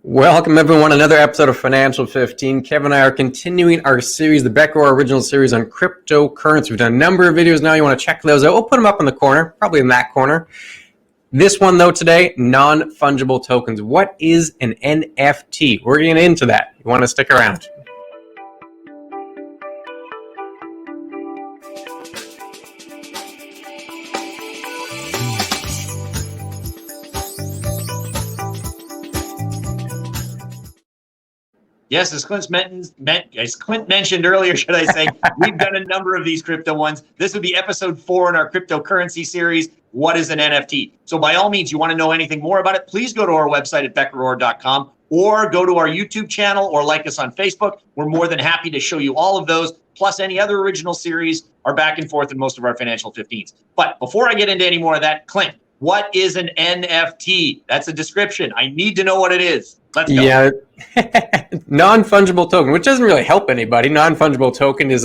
Welcome, everyone. Another episode of Financial 15. Kevin and I are continuing our series, the Becker Orr Original Series on cryptocurrency. We've done a number of videos now. You want to check those out. We'll put them up in the corner, probably in that corner. This one, though, today, non-fungible tokens. What is an NFT? We're getting into that. You want to stick around. Yes, as Clint mentioned earlier, should I say, we've done a number of these crypto ones. This would be episode 4 in our cryptocurrency series. What is an NFT? So by all means, you want to know anything more about it, please go to our website at beckerorr.com or go to our YouTube channel or like us on Facebook. We're more than happy to show you all of those, plus any other original series are back and forth in most of our Financial 15s. But before I get into any more of that, Clint, what is an NFT? That's a description. I need to know what it is. Let's go. Yeah, non-fungible token, which doesn't really help anybody. Non-fungible token is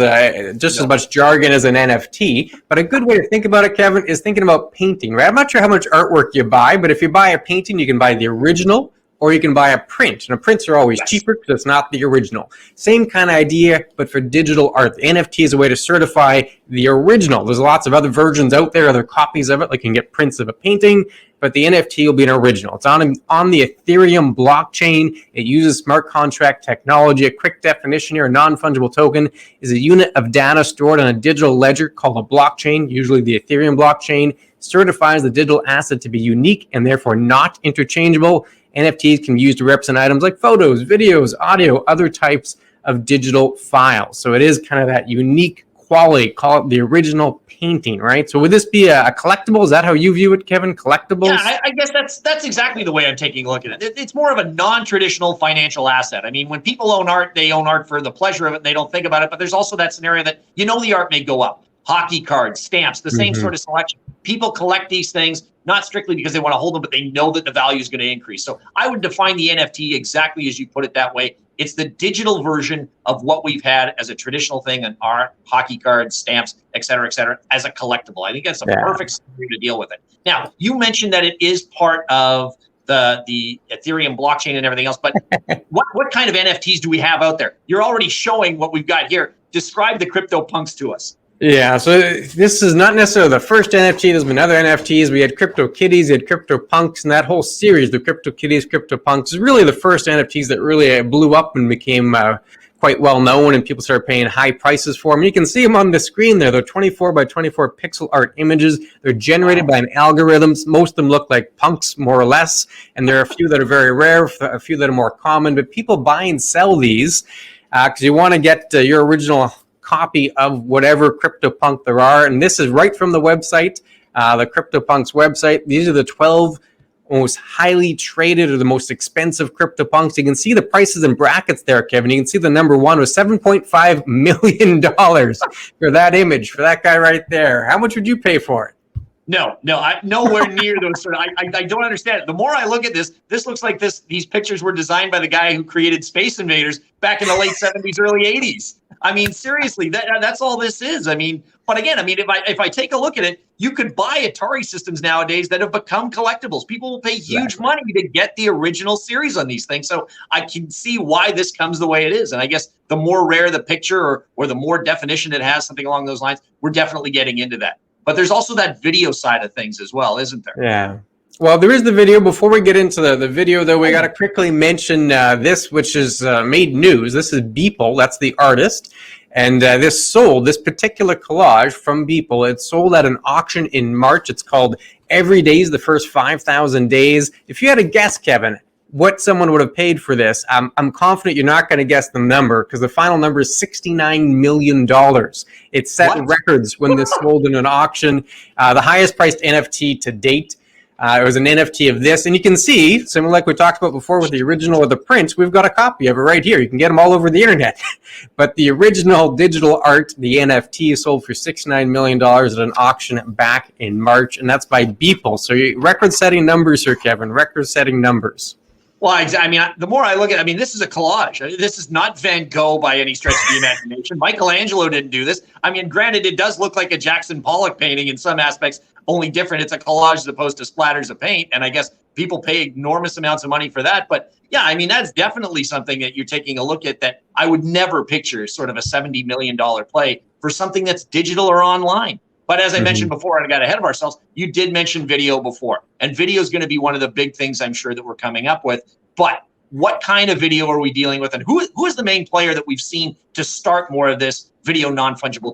just as much jargon as an NFT. But a good way to think about it, Kevin, is thinking about painting, right? I'm not sure how much artwork you buy, but if you buy a painting, you can buy the original or you can buy a print. And prints are always cheaper because it's not the original. Same kind of idea, but for digital art. The NFT is a way to certify the original. There's lots of other versions out there, other copies of it, like you can get prints of a painting, but the NFT will be an original. It's on the Ethereum blockchain. It uses smart contract technology. A quick definition here, a non-fungible token is a unit of data stored on a digital ledger called a blockchain, usually the Ethereum blockchain, certifies the digital asset to be unique and therefore not interchangeable. NFTs can be used to represent items like photos, videos, audio, other types of digital files. So it is kind of that unique quality, call it the original painting, right? So would this be a collectible? Is that how you view it, Kevin? Collectibles? Yeah, I guess that's exactly the way I'm taking a look at it. It's more of a non-traditional financial asset. I mean, when people own art, they own art for the pleasure of it. And they don't think about it. But there's also that scenario that, the art may go up. Hockey cards, stamps, the same sort of selection. People collect these things, not strictly because they want to hold them, but they know that the value is going to increase. So I would define the NFT exactly as you put it that way. It's the digital version of what we've had as a traditional thing in art, hockey cards, stamps, et cetera, as a collectible. I think that's a perfect scenario to deal with it. Now, you mentioned that it is part of the Ethereum blockchain and everything else, but what kind of NFTs do we have out there? You're already showing what we've got here. Describe the CryptoPunks to us. Yeah, so this is not necessarily the first NFT. There's been other NFTs. We had CryptoKitties, we had CryptoPunks, and that whole series, the CryptoKitties, CryptoPunks, is really the first NFTs that really blew up and became quite well known, and people started paying high prices for them. You can see them on the screen there. They're 24 by 24 pixel art images. They're generated by an algorithm. Most of them look like punks, more or less, and there are a few that are very rare, a few that are more common, but people buy and sell these because you want to get your original copy of whatever CryptoPunk there are. And this is right from the website, the CryptoPunks website. These are the 12 most highly traded or the most expensive CryptoPunks. You can see the prices in brackets there, Kevin. You can see the number one was $7.5 million for that image, for that guy right there. How much would you pay for it? No, nowhere near those sort of. I don't understand it. The more I look at this looks like these pictures were designed by the guy who created Space Invaders back in the late 70s, early 80s. I mean, seriously, that's all this is. I mean, but again, if I take a look at it, you could buy Atari systems nowadays that have become collectibles. People will pay huge money to get the original series on these things. So I can see why this comes the way it is. And I guess the more rare the picture or the more definition it has, something along those lines, we're definitely getting into that. But there's also that video side of things as well, isn't there? Yeah. Well, there is the video. Before we get into the video, though, we got to quickly mention this, which has made news. This is Beeple. That's the artist. And this particular collage from Beeple, it sold at an auction in March. It's called Every Day's the First 5,000 Days. If you had a guess, Kevin, what someone would have paid for this, I'm confident you're not going to guess the number because the final number is $69 million. It set records when this sold in an auction. The highest priced NFT to date. It was an NFT of this. And you can see, similar like we talked about before with the original of the prints, we've got a copy of it right here. You can get them all over the internet. But the original digital art, the NFT, sold for $69 million at an auction back in March. And that's by Beeple. So record-setting numbers here, Kevin. Record-setting numbers. Well, I mean, the more I look at it, I mean, this is a collage. This is not Van Gogh by any stretch of the imagination. Michelangelo didn't do this. I mean, granted, it does look like a Jackson Pollock painting in some aspects, only different. It's a collage as opposed to splatters of paint. And I guess People pay enormous amounts of money for that. But yeah, I mean, that's definitely something that you're taking a look at that I would never picture sort of a $70 million play for something that's digital or online. But as I mentioned before, and I got ahead of ourselves, you did mention video before. And video is going to be one of the big things I'm sure that we're coming up with. But what kind of video are we dealing with? And who is the main player that we've seen to start more of this video non-fungible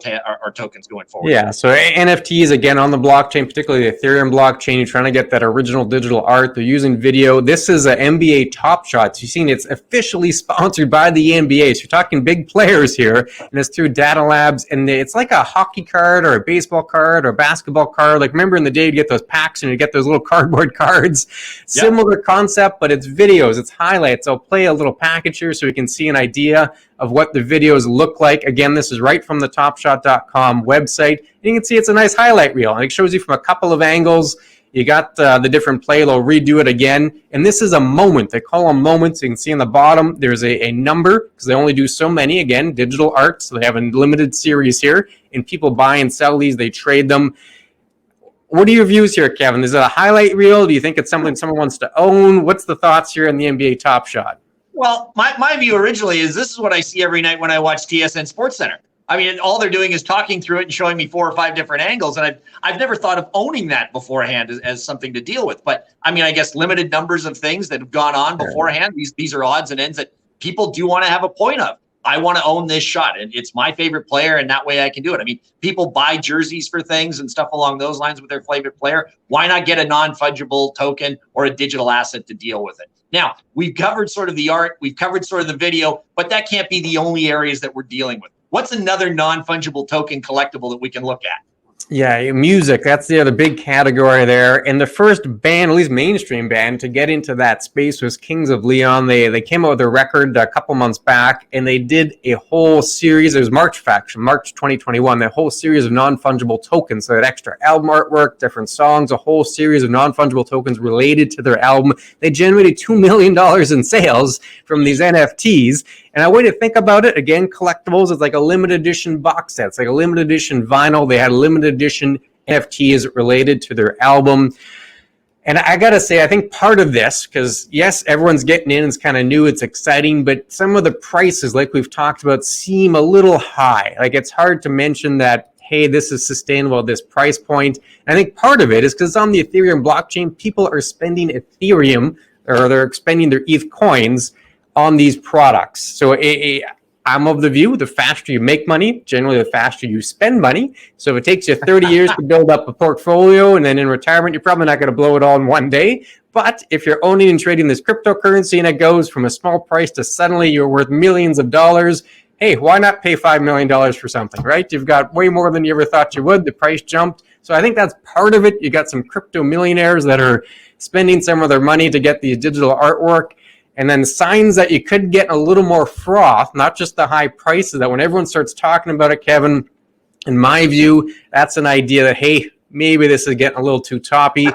tokens going forward? Yeah, so NFTs, again, on the blockchain, particularly the Ethereum blockchain, you're trying to get that original digital art. They're using video. This is an NBA Top Shots. You've seen it's officially sponsored by the NBA. So you're talking big players here, and it's through Data Labs. And it's like a hockey card or a baseball card or a basketball card. Like, remember in the day, you'd get those packs and you'd get those little cardboard cards. Yep. Similar concept, but it's videos, it's highlights. I'll play a little package here so we can see an idea of what the videos look like. Again, this is right from the topshot.com website. And you can see it's a nice highlight reel. And it shows you from a couple of angles. You got the different play. They'll redo it again. And this is a moment. They call them moments. You can see on the bottom, there's a number because they only do so many. Again, digital art. So they have a limited series here. And people buy and sell these. They trade them. What are your views here, Kevin? Is it a highlight reel? Do you think it's something someone wants to own? What's the thoughts here in the NBA Top Shot? Well, my view originally is this is what I see every night when I watch TSN Sports Center. I mean, all they're doing is talking through it and showing me 4 or 5 different angles. And I've never thought of owning that beforehand as something to deal with. But I mean, I guess limited numbers of things that have gone on beforehand. These are odds and ends that people do want to have a point of. I want to own this shot, and it's my favorite player, and that way I can do it. I mean, people buy jerseys for things and stuff along those lines with their favorite player. Why not get a non-fungible token or a digital asset to deal with it? Now, we've covered sort of the art, we've covered sort of the video, but that can't be the only areas that we're dealing with. What's another non-fungible token collectible that we can look at? Yeah, music. That's the other big category there. And the first band, at least mainstream band, to get into that space was Kings of Leon. They came out with a record a couple months back, and they did a whole series. It was March 2021, a whole series of non-fungible tokens. So that extra album artwork, different songs, a whole series of non-fungible tokens related to their album. They generated $2 million in sales from these NFTs. And a way to think about it, again, collectibles is like a limited edition box set. It's like a limited edition vinyl. They had limited edition NFTs related to their album. And I got to say, I think part of this, because yes, everyone's getting in, it's kind of new, it's exciting, but some of the prices, like we've talked about, seem a little high. Like it's hard to mention that, hey, this is sustainable at this price point. And I think part of it is because on the Ethereum blockchain, people are spending Ethereum, or they're spending their ETH coins on these products. So I'm of the view, the faster you make money, generally the faster you spend money. So if it takes you 30 years to build up a portfolio, and then in retirement, you're probably not going to blow it all in one day. But if you're owning and trading this cryptocurrency and it goes from a small price to suddenly you're worth millions of dollars, hey, why not pay $5 million for something, right? You've got way more than you ever thought you would. The price jumped. So I think that's part of it. You got some crypto millionaires that are spending some of their money to get these digital artwork. And then signs that you could get a little more froth, not just the high prices, that when everyone starts talking about it, Kevin, in my view, that's an idea that, hey, maybe this is getting a little too toppy.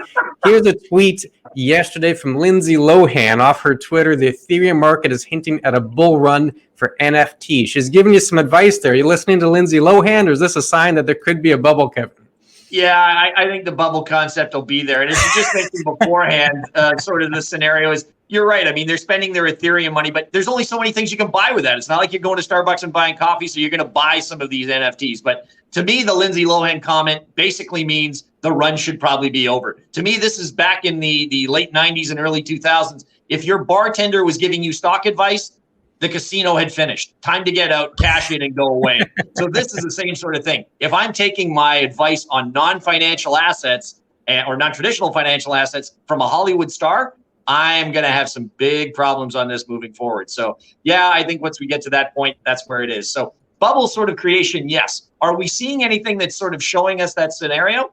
Here's a tweet yesterday from Lindsay Lohan off her Twitter. The Ethereum market is hinting at a bull run for NFT. She's giving you some advice there. Are you listening to Lindsay Lohan, or is this a sign that there could be a bubble, Kevin? Yeah, I think the bubble concept will be there. And as you just mentioned beforehand, sort of the scenario is, you're right. I mean, they're spending their Ethereum money, but there's only so many things you can buy with that. It's not like you're going to Starbucks and buying coffee, so you're going to buy some of these NFTs. But to me, the Lindsay Lohan comment basically means the run should probably be over. To me, this is back in the late 90s and early 2000s. If your bartender was giving you stock advice, the casino had finished. Time to get out, cash in, and go away. So this is the same sort of thing. If I'm taking my advice on non-financial assets or non-traditional financial assets from a Hollywood star, I'm going to have some big problems on this moving forward. So yeah, I think once we get to that point, that's where it is. So bubble sort of creation, yes. Are we seeing anything that's sort of showing us that scenario?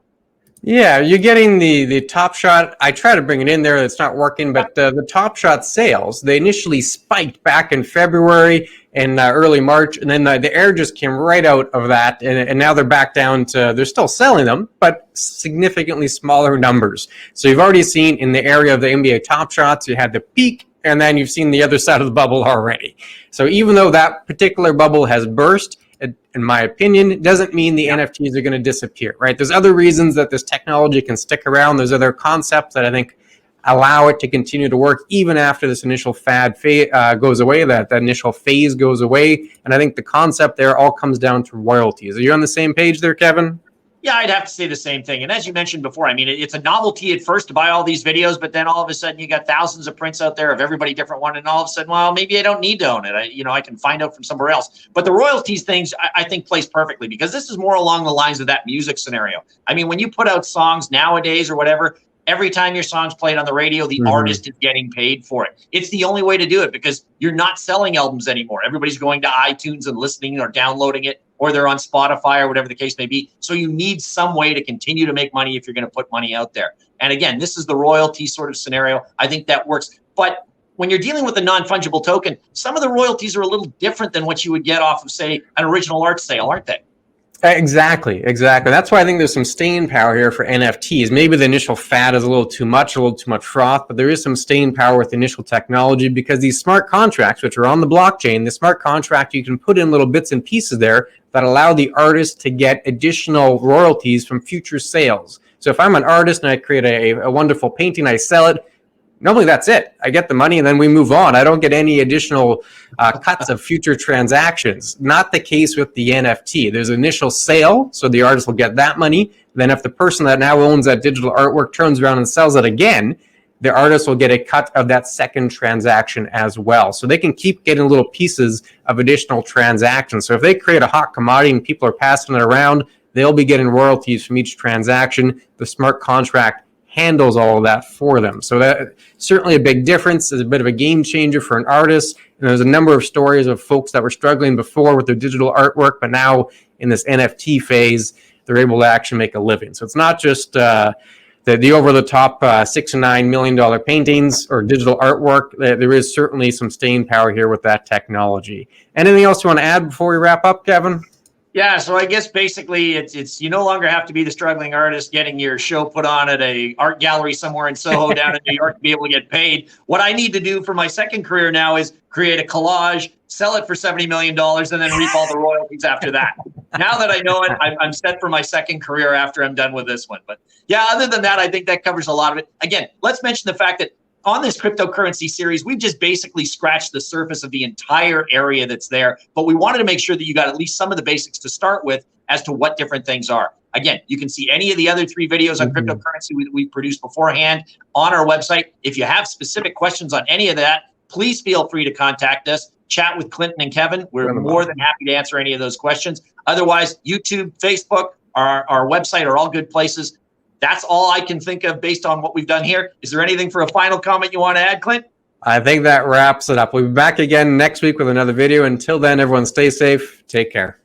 Yeah, you're getting the Top Shot. I try to bring it in there. It's not working, but the Top Shot sales, they initially spiked back in February and early March, and then the air just came right out of that, and now they're back down to, they're still selling them, but significantly smaller numbers. So you've already seen in the area of the NBA Top Shots, you had the peak, and then you've seen the other side of the bubble already. So even though that particular bubble has burst, in my opinion, it doesn't mean the NFTs are going to disappear, right? There's other reasons that this technology can stick around. There's other concepts that I think allow it to continue to work even after this initial fad goes away, that initial phase goes away. And I think the concept there all comes down to royalties. Are you on the same page there, Kevin? Yeah, I'd have to say the same thing. And as you mentioned before, I mean, it's a novelty at first to buy all these videos, but then all of a sudden you got thousands of prints out there of everybody different one. And all of a sudden, well, maybe I don't need to own it. I can find out from somewhere else. But the royalties things, I think, plays perfectly because this is more along the lines of that music scenario. I mean, when you put out songs nowadays or whatever, every time your song's played on the radio, the artist is getting paid for it. It's the only way to do it because you're not selling albums anymore. Everybody's going to iTunes and listening or downloading it, or they're on Spotify or whatever the case may be. So you need some way to continue to make money if you're going to put money out there. And again, this is the royalty sort of scenario. I think that works. But when you're dealing with a non-fungible token, some of the royalties are a little different than what you would get off of, say, an original art sale, aren't they? Exactly. That's why I think there's some staying power here for NFTs. Maybe the initial fad is a little too much froth, but there is some staying power with initial technology because these smart contracts, which are on the blockchain, the smart contract, you can put in little bits and pieces there that allow the artist to get additional royalties from future sales. So if I'm an artist and I create a wonderful painting, I sell it, normally that's it. I get the money and then we move on. I don't get any additional cuts of future transactions. Not the case with the NFT. There's an initial sale, so the artist will get that money. Then if the person that now owns that digital artwork turns around and sells it again, the artist will get a cut of that second transaction as well. So they can keep getting little pieces of additional transactions. So if they create a hot commodity and people are passing it around, they'll be getting royalties from each transaction. The smart contract handles all of that for them. So that certainly a big difference. Is a bit of a game changer for an artist. And there's a number of stories of folks that were struggling before with their digital artwork, but now in this NFT phase, they're able to actually make a living. So it's not just the over-the-top $6 and $9 million paintings or digital artwork. There is certainly some staying power here with that technology. Anything else you want to add before we wrap up, Kevin? Yeah, so I guess basically it's you no longer have to be the struggling artist getting your show put on at a art gallery somewhere in Soho down in New York to be able to get paid. What I need to do for my second career now is create a collage, sell it for $70 million, and then reap all the royalties after that. Now that I know it, I'm set for my second career after I'm done with this one. But yeah, other than that, I think that covers a lot of it. Again, let's mention the fact that on this cryptocurrency series, we've just basically scratched the surface of the entire area that's there, but we wanted to make sure that you got at least some of the basics to start with as to what different things are. Again, you can see any of the other 3 videos on cryptocurrency we produced beforehand on our website. If you have specific questions on any of that, please feel free to contact us. Chat with Clinton and Kevin. We're more than happy to answer any of those questions. Otherwise, YouTube, Facebook, our website are all good places. That's all I can think of based on what we've done here. Is there anything for a final comment you want to add, Clint? I think that wraps it up. We'll be back again next week with another video. Until then, everyone stay safe. Take care.